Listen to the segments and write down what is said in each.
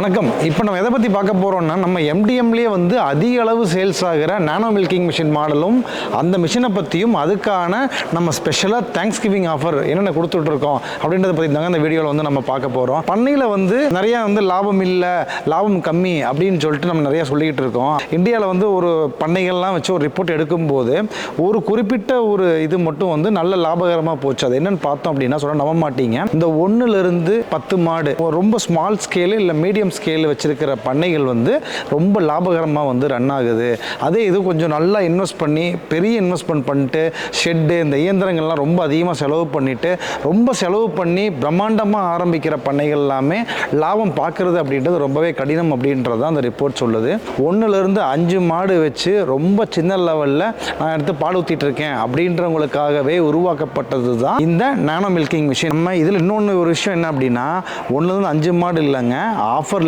வணக்கம். இப்போ நம்ம எதை பற்றி பார்க்க போகிறோம்னா, நம்ம எம்டிஎம்லேயே வந்து அதிக அளவு சேல்ஸ் ஆகிற நானோ மில்கிங் மிஷின் மாடலும் அந்த மிஷினை பற்றியும் அதுக்கான நம்ம ஸ்பெஷலாக தேங்க்ஸ் கிவிங் ஆஃபர் என்னென்ன கொடுத்துட்ருக்கோம் அப்படின்றத பற்றி தாங்க இந்த வீடியோவில் வந்து நம்ம பார்க்க போகிறோம். பண்ணையில் வந்து நிறையா வந்து லாபம் இல்லை, லாபம் கம்மி அப்படின்னு சொல்லிட்டு நம்ம நிறையா சொல்லிக்கிட்டு இருக்கோம். இந்தியாவில் வந்து ஒரு பண்ணைகள்லாம் வச்சு ஒரு ரிப்போர்ட் எடுக்கும்போது ஒரு குறிப்பிட்ட ஒரு இது மட்டும் வந்து நல்ல லாபகரமாக போச்சு. அது என்னென்னு பார்த்தோம் அப்படின்னா சொல்ல நம்ப மாட்டீங்க. இந்த 1லேருந்து 10 மாடு ரொம்ப ஸ்மால் ஸ்கேலு இல்லை மீடியம் ஸ்கேல் வச்சிருக்கிற பண்ணைகள் வந்து ரொம்ப லாபகரமாக வந்து ரன் ஆகுது. அதே இது கொஞ்சம் நல்லா இன்வெஸ்ட் பண்ணி பெரிய இன்வெஸ்ட்மெண்ட் பண்ணிட்டு ஷெட்டு இந்த இயந்திரங்கள்லாம் ரொம்ப அதிகமாக செலவு பண்ணிட்டு ரொம்ப செலவு பண்ணி பிரம்மாண்டமாக ஆரம்பிக்கிற பண்ணைகள் எல்லாமே லாபம் பார்க்கறது அப்படின்றது ரொம்பவே கடினம் அப்படின்றது தான் அந்த ரிப்போர்ட் சொல்லுது. 1லேருந்து 5 மாடு வச்சு ரொம்ப சின்ன லெவலில் நான் எடுத்து பால் ஊற்றிட்டு இருக்கேன் அப்படின்றவங்களுக்காகவே உருவாக்கப்பட்டது தான் இந்த நானோ மில்கிங் மிஷின். நம்ம இதில் இன்னொன்று ஒரு விஷயம் என்ன அப்படின்னா 1லேருந்து 5 மாடு இல்லைங்க, ஆஃபரில்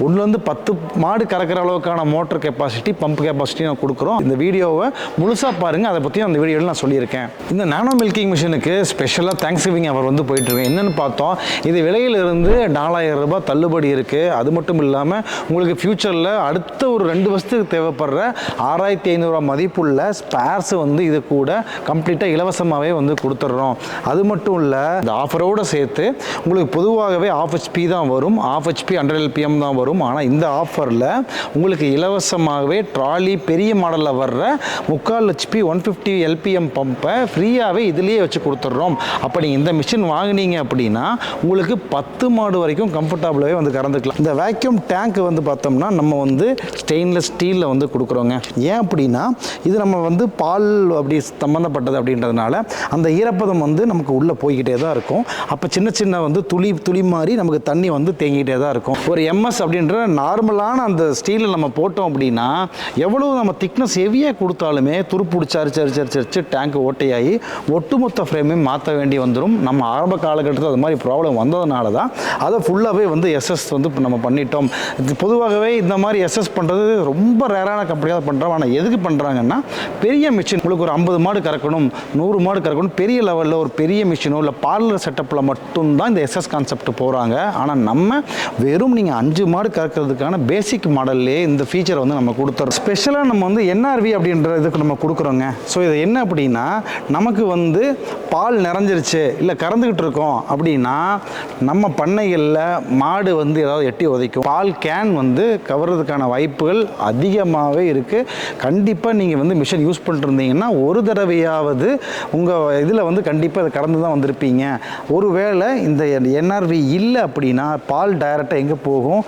1லேருந்து 10 மாடு கறக்கிற அளவுக்கான மோட்டர் கெப்பாசிட்டி பம்ப் கெப்பாசிட்டி நான் கொடுக்குறோம். இந்த வீடியோவை முழுசாக பாருங்கள், அதை பற்றி அந்த வீடியோவில் நான் சொல்லியிருக்கேன். இந்த நானோ மில்கிங் மிஷினுக்கு ஸ்பெஷலாக தேங்க்ஸ் கிவிங் அவர் வந்து போயிட்டுருக்கேன். என்னென்னு பார்த்தோம், இது விலையிலிருந்து 4000 ரூபாய் தள்ளுபடி இருக்குது. அது மட்டும் இல்லாமல் உங்களுக்கு ஃப்யூச்சரில் அடுத்த ஒரு 2 வருஷத்துக்கு தேவைப்படுற 6500 ரூபா மதிப்புள்ள ஸ்பேர்ஸ் வந்து இது கூட கம்ப்ளீட்டாக இலவசமாகவே வந்து கொடுத்துட்றோம். அது மட்டும் இல்லை, இந்த ஆஃபரோடு சேர்த்து உங்களுக்கு பொதுவாகவே ஆஃப் ஹெச்பி தான் வரும், ஆஃப் ஹெச்பி 100 LPM தான் வரும். ஆனால் இந்த ஆஃபரில் உங்களுக்கு இலவசமாகவே ட்ராலி பெரிய மாடலில் வர்ற 3/4 HP 150 LPM பம்பை ஃப்ரீயாகவே இதிலேயே வச்சு கொடுத்துட்றோம். அப்போ நீங்கள் இந்த மிஷின் வாங்கினீங்க அப்படின்னா உங்களுக்கு 10 மாடு வரைக்கும் கம்ஃபர்டபுளாகவே வந்து கறந்துக்கலாம். இந்த வேக்யூம் டேங்க் வந்து பார்த்தோம்னா நம்ம வந்து ஸ்டெயின்லெஸ் ஸ்டீலில் வந்து கொடுக்குறோங்க. ஏன் அப்படின்னா இது நம்ம வந்து பால் அப்படி சம்மந்தப்பட்டது அப்படின்றதுனால அந்த ஈரப்பதம் வந்து நமக்கு உள்ளே போய்கிட்டே தான் இருக்கும். அப்போ சின்ன சின்ன வந்து துளி மாதிரி நமக்கு தண்ணி வந்து தேங்கிட்டே தான் இருக்கும். ஒரு MS அப்படின்ற நார்மலான அந்த ஸ்டீலில் நம்ம போட்டோம் அப்படின்னா எவ்வளோ நம்ம திக்னஸ் ஹெவியாக கொடுத்தாலுமே துருப்பிடிச்சு அரிச்சு டேங்க் ஓட்டையாகி ஒட்டுமொத்த ஃப்ரேமையும் மாற்ற வேண்டி வந்துடும். நம்ம ஆரம்ப காலகட்டத்தில் அது மாதிரி ப்ராப்ளம் வந்ததுனால தான் அதை ஃபுல்லாகவே வந்து SS வந்து நம்ம பண்ணிட்டோம். இது பொதுவாகவே இந்த மாதிரி SS பண்ணுறது ரொம்ப ரேரான கம்பெனியாக தான் பண்ணுறோம். ஆனால் எதுக்கு பண்ணுறாங்கன்னா பெரிய மிஷின் உங்களுக்கு ஒரு 50 மாடு கறக்கணும், 100 மாடு கறக்கணும், பெரிய லெவலில் ஒரு பெரிய மிஷினோ இல்லை பார்லர் செட்டப்பில் மட்டும்தான் இந்த SS கான்செப்ட் போகிறாங்க. ஆனால் நம்ம வெறும் நீங்கள் 5 மாடு கறக்கிறதுக்கான பேசிக் மாடல்லே இந்த ஃபீச்சரை வந்து நம்ம கொடுத்துறோம். ஸ்பெஷலாக நம்ம வந்து NRV அப்படின்ற இதுக்கு நம்ம கொடுக்குறோங்க. ஸோ இது என்ன அப்படின்னா நமக்கு வந்து பால் நிறைஞ்சிருச்சு இல்லை கறந்துக்கிட்டு இருக்கோம் அப்படின்னா நம்ம பண்ணைகளில் மாடு வந்து ஏதாவது எட்டி உதைக்கும், பால் கேன் வந்து கவர்றதுக்கான வாய்ப்புகள் அதிகமாகவே இருக்குது. கண்டிப்பாக நீங்கள் வந்து மிஷின் யூஸ் பண்ணிருந்தீங்கன்னா ஒரு தடவையாவது உங்கள் இதில் வந்து கண்டிப்பாக அதை கறந்து தான் வந்திருப்பீங்க. ஒருவேளை இந்த NRV இல்லை அப்படின்னா பால் டைரெக்டாக எங்கே போகும்,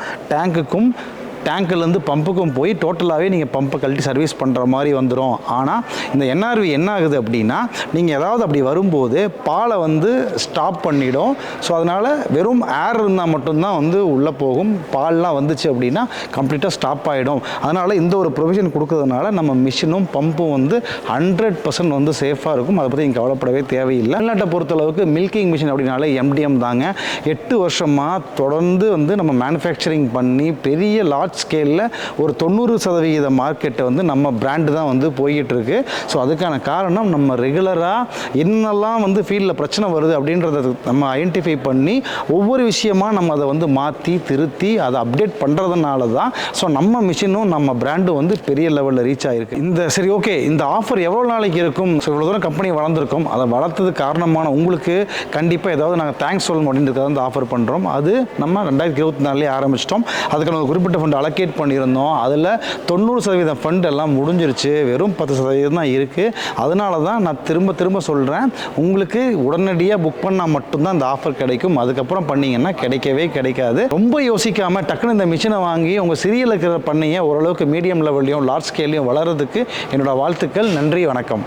டேங்க்குலேருந்து பம்புக்கும் போய் டோட்டலாகவே நீங்கள் பம்பை கழட்டி சர்வீஸ் பண்ணுற மாதிரி வந்துடும். ஆனால் இந்த NRV என்ன ஆகுது அப்படின்னா நீங்கள் ஏதாவது அப்படி வரும்போது பாலை வந்து ஸ்டாப் பண்ணிடும். ஸோ அதனால் வெறும் ஏர் இருந்தால் மட்டும்தான் வந்து உள்ளே போகும். பால்லாம் வந்துச்சு அப்படின்னா கம்ப்ளீட்டாக ஸ்டாப் ஆகிடும். அதனால் இந்த ஒரு ப்ரொவிஷன் கொடுக்கறதுனால நம்ம மிஷினும் பம்பும் வந்து 100% வந்து சேஃபாக இருக்கும். அதை பற்றி நீங்கள் கவலைப்படவே தேவையில்லை. தமிழ்நாட்டை பொறுத்தளவுக்கு மில்கிங் மிஷின் அப்படின்னாலே MDM தாங்க. 8 வருஷமாக தொடர்ந்து வந்து நம்ம மேனுஃபேக்சரிங் பண்ணி பெரிய லார்ஜ் ஸ்கேலில் ஒரு 90% மார்க்கெட்டை வந்து நம்ம பிராண்டு தான் வந்து போய்கிட்டு இருக்கு. ஸோ அதுக்கான காரணம் நம்ம ரெகுலராக என்னெல்லாம் வந்து ஃபீல்டில் பிரச்சனை வருது அப்படின்றத நம்ம ஐடென்டிஃபை பண்ணி ஒவ்வொரு விஷயமா நம்ம அதை வந்து மாற்றி திருத்தி அதை அப்டேட் பண்ணுறதுனால தான் ஸோ நம்ம மிஷினும் நம்ம பிராண்டும் வந்து பெரிய லெவலில் ரீச் ஆகிருக்கு. சரி ஓகே, இந்த ஆஃபர் எவ்வளோ நாளைக்கு இருக்கும்? ஸோ இவ்வளோ தூரம் கம்பெனி வளர்ந்துருக்கும். அதை வளர்த்தது காரணமான உங்களுக்கு கண்டிப்பாக ஏதாவது நாங்கள் தேங்க்ஸ் சொல்லணும் அப்படின்றதுக்காக வந்து ஆஃபர் பண்ணுறோம். அது நம்ம 2024 ஆரம்பிச்சிட்டோம். அதுக்கான ஒரு குறிப்பிட்ட ஃபண்ட் அலோகேட் பண்ணியிருந்தோம். அதில் 90% ஃபண்ட் எல்லாம் முடிஞ்சிருச்சு. வெறும் 10% தான் இருக்குது. அதனால தான் நான் திரும்ப சொல்கிறேன், உங்களுக்கு உடனடியாக புக் பண்ணால் மட்டும்தான் இந்த ஆஃபர் கிடைக்கும். அதுக்கப்புறம் பண்ணிங்கன்னா கிடைக்கவே கிடைக்காது. ரொம்ப யோசிக்காமல் டக்குன்னு இந்த மிஷினை வாங்கி உங்கள் சிறிய இருக்கிற பண்ணையை ஓரளவுக்கு மீடியம் லெவல்லையும் லார்ஜ் ஸ்கேல்லையும் வளர்கிறதுக்கு என்னோடய வாழ்த்துக்கள். நன்றி, வணக்கம்.